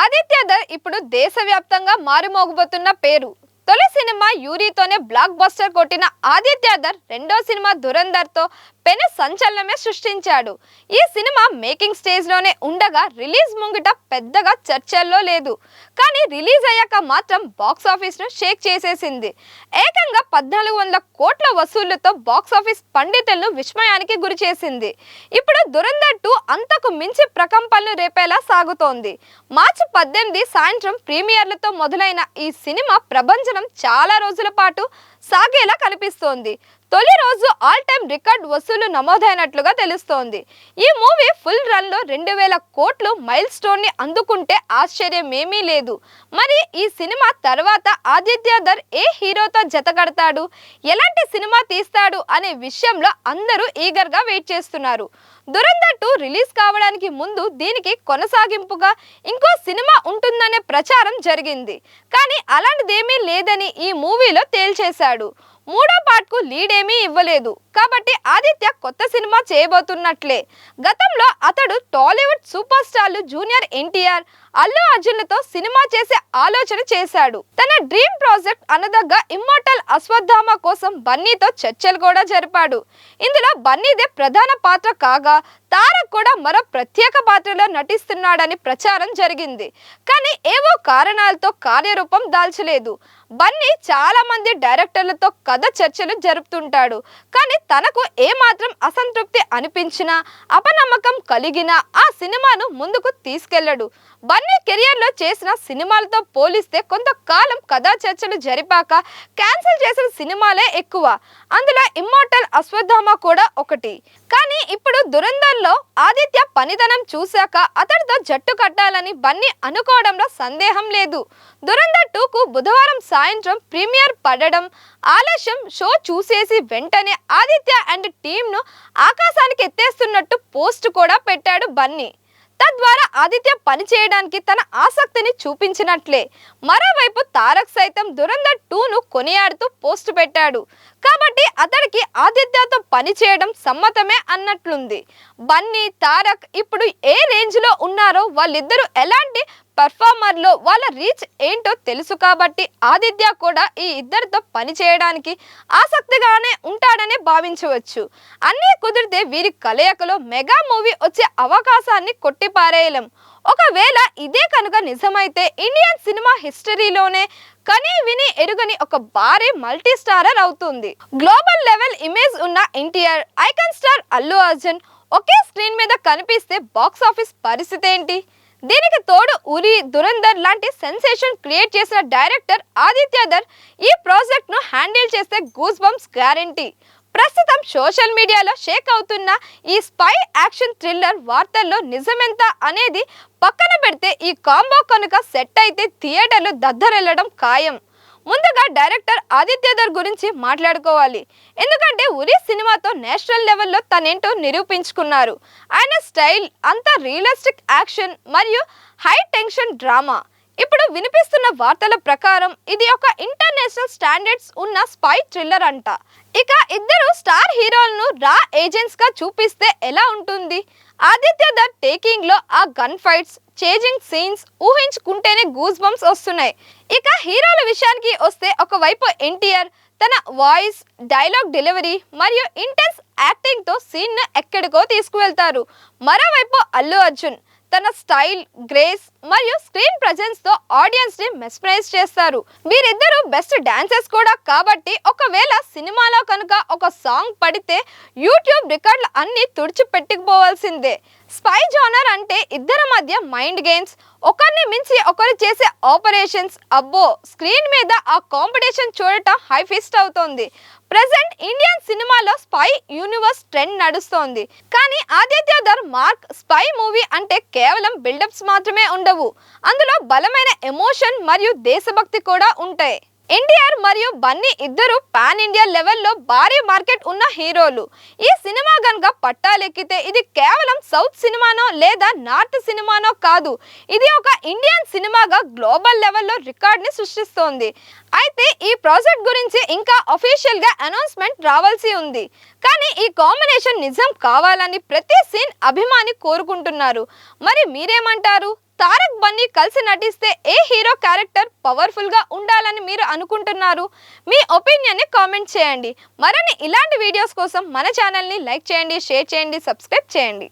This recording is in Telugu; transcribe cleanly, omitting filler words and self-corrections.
ఆదిత్య ఇప్పుడు దేశవ్యాప్తంగా మారుమోగబోతున్న పేరు. తొలి సినిమా యూరితోనే బ్లాక్ బస్టర్ కొట్టిన ఆదిత్య రెండో సినిమా దురంధర్ తో పెను సంచలనమే సృష్టించాడు. ఈ సినిమా మేకింగ్ స్టేజ్ లోనే ఉండగా రిలీజ్ ముంగిట పెద్దగా చర్చల్లో లేదు. కానీ రిలీజ్ అయ్యాక మాత్రం బాక్స్ ఆఫీస్ ను షేక్ చేసేసింది. ఏకంగా 1400 కోట్ల వసూళ్లతో బాక్స్ ఆఫీస్ పండితులను విస్మయానికి గురి చేసింది. ఇప్పుడు దురంధర్ 2 అంతకు మించి ప్రకంపనలు రేపేలా సాగుతోంది. మార్చి 18 సాయంత్రం ప్రీమియర్లతో మొదలైన ఈ సినిమా ప్రభంజనం చాలా రోజుల పాటు సాగేలా కనిపిస్తోంది. తొలి రోజు ఆల్ టైమ్ రికార్డ్ వసూలు నమోదైనట్లుగా తెలుస్తోంది. ఈ మూవీ ఫుల్ రన్ లో 2000 కోట్లు మైల్ స్టోన్ ని అందుకుంటే ఆశ్చర్యమేమీ లేదు. మరి ఈ సినిమా తర్వాత ఆదిత్య ఏ హీరోతో జతకడతాడు, ఎలాంటి సినిమా తీస్తాడు అనే విషయంలో అందరూ ఈగర్ గా వెయిట్ చేస్తున్నారు. దురంధర్ 2 రిలీజ్ కావడానికి ముందు దీనికి కొనసాగింపుగా ఇంకో సినిమా ఉంటుందనే ప్రచారం జరిగింది. కానీ అలాంటిదేమీ లేదని ఈ మూవీలో తేల్చేశాడు. మూడో పార్ట్ కు లీడ్ ఏమీ ఇవ్వలేదు. కాబట్టి ఆదిత్య కొత్త సినిమా చేయబోతున్నట్లే. గతంలో అతడు టాలీవుడ్ సూపర్ స్టార్లు జూనియర్ ఎన్టీఆర్, అల్లు అర్జున్లతో సినిమా చేసే ఆలోచన చేశాడు. తన డ్రీమ్ ప్రాజెక్ట్ అనదగ్గ ఇమ్మోర్టల్ అశ్వత్థామ కోసం బన్నీతో చర్చలు కూడా జరిపాడు. ఇందులో బన్నీదే ప్రధాన పాత్ర కాగా తారక్ కూడా మరో ప్రత్యేక పాత్రలో నటిస్తున్నాడని ప్రచారం జరిగింది. కానీ ఏవో కారణాలతో కార్యరూపం దాల్చలేదు. బన్నీ చాలా మంది డైరెక్టర్లతో కథ చర్చలు జరుపుతుంటాడు. కానీ తనకు ఏమాత్రం అసంతృప్తి అనిపించినా, అపనమ్మకం కలిగినా ఆ సినిమాను ముందుకు తీసుకెళ్లడు. బన్నీ కెరియర్ లో చేసిన సినిమాలతో పోలిస్తే కొంతకాలం కథా చర్చలు జరిపాక క్యాన్సిల్ చేసిన సినిమాలే ఎక్కువ. అందులో ఇమ్మోర్టల్ అశ్వత్థామ కూడా ఒకటి. కానీ ఇప్పుడు దురంధర్ లో ఆదిత్య పనితనం చూశాక అతడితో జట్టు కట్టాలని బన్నీ అనుకోవడంలో సందేహం లేదు. దురంధర్ 2 కు బుధవారం సాయంత్రం ప్రీమియర్ పడడం ఆలస్యం. షో చూసేసి వెంటనే ఆదిత్య అండ్ టీమ్ ను ఆకాశానికి ఎత్తేస్తున్నట్టు పోస్ట్ కూడా పెట్టాడు బన్నీ. తద్వారా ఆదిత్య పని చేయడానికి తన ఆసక్తిని చూపించినట్లే. మరోవైపు తారక్ సైతం దురంధర్ 2 ను కొనియాడుతూ పోస్ట్ పెట్టాడు. కాబట్టి అతడికి ఆదిత్యతో పని చేయడం సమ్మతమే అన్నట్లుంది. బన్నీ, తారక్ ఇప్పుడు ఏ రేంజ్ లో ఉన్నారో, వాళ్ళిద్దరూ ఎలాంటి పర్ఫార్మర్లో, వాళ్ళ రీచ్ ఏంటో తెలుసు. కాబట్టి ఆదిత్య కూడా ఈ ఇద్దరితో పని చేయడానికి ఆసక్తిగానే ఉంటాడని భావించవచ్చు. అన్నీ కుదిరితే వీరి కలయికలో మెగా మూవీ వచ్చే అవకాశాన్ని కొట్టిపారేయలేం. ఒకవేళ ఇదే కనుక నిజమైతే ఇండియన్ సినిమా హిస్టరీలోనే కనీ విని ఎరుగని ఒక భారీ మల్టీ స్టారర్ అవుతుంది. గ్లోబల్ లెవెల్ ఇమేజ్ ఉన్న ఎన్టీఆర్, ఐకాన్ స్టార్ అల్లు అర్జున్ ఒకే స్క్రీన్ మీద కనిపిస్తే బాక్స్ ఆఫీస్ పరిస్థితి ఏంటి? దీనికి తోడు ఉరి, దురంధర్ లాంటి సెన్సేషన్ క్రియేట్ చేసిన డైరెక్టర్ ఆదిత్య ఈ ప్రాజెక్ట్ ను హ్యాండిల్ చేస్తే గూస్ బంప్స్ గ్యారెంటీ. ప్రస్తుతం సోషల్ మీడియాలో షేక్ అవుతున్న ఈ స్పై యాక్షన్ థ్రిల్లర్ వార్తల్లో నిజమెంత అనేది పక్కన పెడితే ఈ కాంబో కనుక సెట్ అయితే థియేటర్లు దద్దరెళ్లడం ఖాయం. ముందుగా డైరెక్టర్ ఆదిత్య గురించి మాట్లాడుకోవాలి. ఎందుకంటే ఉరి సినిమాతో నేషనల్ లెవెల్లో తనేంటో నిరూపించుకున్నారు. ఆయన స్టైల్ అంతా రియలిస్టిక్ యాక్షన్ మరియు హై టెన్షన్ డ్రామా. ఇప్పుడు వినిపిస్తున్న వార్తల ప్రకారం ఇది ఒక ఇంటర్నేషనల్ స్టాండర్డ్స్ ఉన్న స్పై థ్రిల్లర్ అంట. ఇక ఇద్దరు స్టార్ హీరోలను రా ఏజెంట్స్ గా చూపిస్తే ఎలా ఉంటుంది? ఆదిత్య టేకింగ్ లో ఆ గన్ ఫైట్స్, చేజింగ్ సీన్స్ ఊహించుకుంటేనే గూస్ బంప్స్ వస్తున్నాయి. ఇక హీరోల విషయానికి వస్తే ఒకవైపు ఎన్టీఆర్ తన వాయిస్, డైలాగ్ డెలివరీ మరియు ఇంటెన్స్ యాక్టింగ్ తో సీన్ ను ఎక్కడికో తీసుకువెళ్తారు. మరోవైపు అల్లు అర్జున్ తన స్టైల్, గ్రేస్ మరియు స్క్రీన్ ప్రెజెన్స్ తో ఆడియన్స్ ని మెస్మరైజ్ చేస్తారు. వీరిద్దరూ బెస్ట్ డాన్సర్స్ కూడా. కాబట్టి ఒకవేళ సినిమాలో కనుక ఒక సాంగ్ పడితే యూట్యూబ్ రికార్డులు అన్ని తుడిచిపెట్టుకుపోవాల్సిందే. స్పై జోనర్ అంటే ఇద్దరి మధ్య మైండ్ గేమ్స్, ఒకరిని మించి ఒకరు చేసే ఆపరేషన్స్. అబ్బో, స్క్రీన్ మీద ఆ కాంపిటీషన్ చూడటం హై ఫిస్ట్ అవుతోంది. ప్రెజెంట్ ఇండియన్ సినిమాలో స్పై యూనివర్స్ ట్రెండ్ నడుస్తోంది. కానీ ఆదిత్య మార్క్ స్పై మూవీ అంటే కేవలం బిల్డప్స్ మాత్రమే ఉండవు. అందులో బలమైన ఎమోషన్ మరియు దేశభక్తి కూడా ఉంటాయి. ఎన్టీఆర్ మరియు బన్నీ ఇద్దరు పాన్ ఇండియా లెవెల్లో భారీ మార్కెట్ ఉన్న హీరోలు. ఈ సినిమా గనుక పట్టాలెక్కితే ఇది కేవలం సౌత్ సినిమానో లేదా నార్త్ సినిమానో కాదు, ఇది ఒక ఇండియన్ సినిమాగా గ్లోబల్ లెవెల్లో రికార్డ్ ని సృష్టిస్తోంది. అయితే ఈ ప్రాజెక్ట్ గురించి ఇంకా అఫీషియల్ గా అనౌన్స్మెంట్ రావాల్సి ఉంది. కానీ ఈ కాంబినేషన్ నిజం కావాలని ప్రతి సీన్ అభిమాని కోరుకుంటున్నారు. మరి మీరేమంటారు? తారక్ బన్నీ కలిసి నటిస్తే ఏ హీరో క్యారెక్టర్ పవర్ఫుల్ గా ఉండాలని మీరు అనుకుంటున్నారు? మీ ఒపీనియన్ ని కామెంట్ చేయండి. మరిన్ని ఇలాంటి వీడియోస్ కోసం మన ఛానల్ ని లైక్ చేయండి, షేర్ చేయండి, సబ్స్క్రైబ్ చేయండి.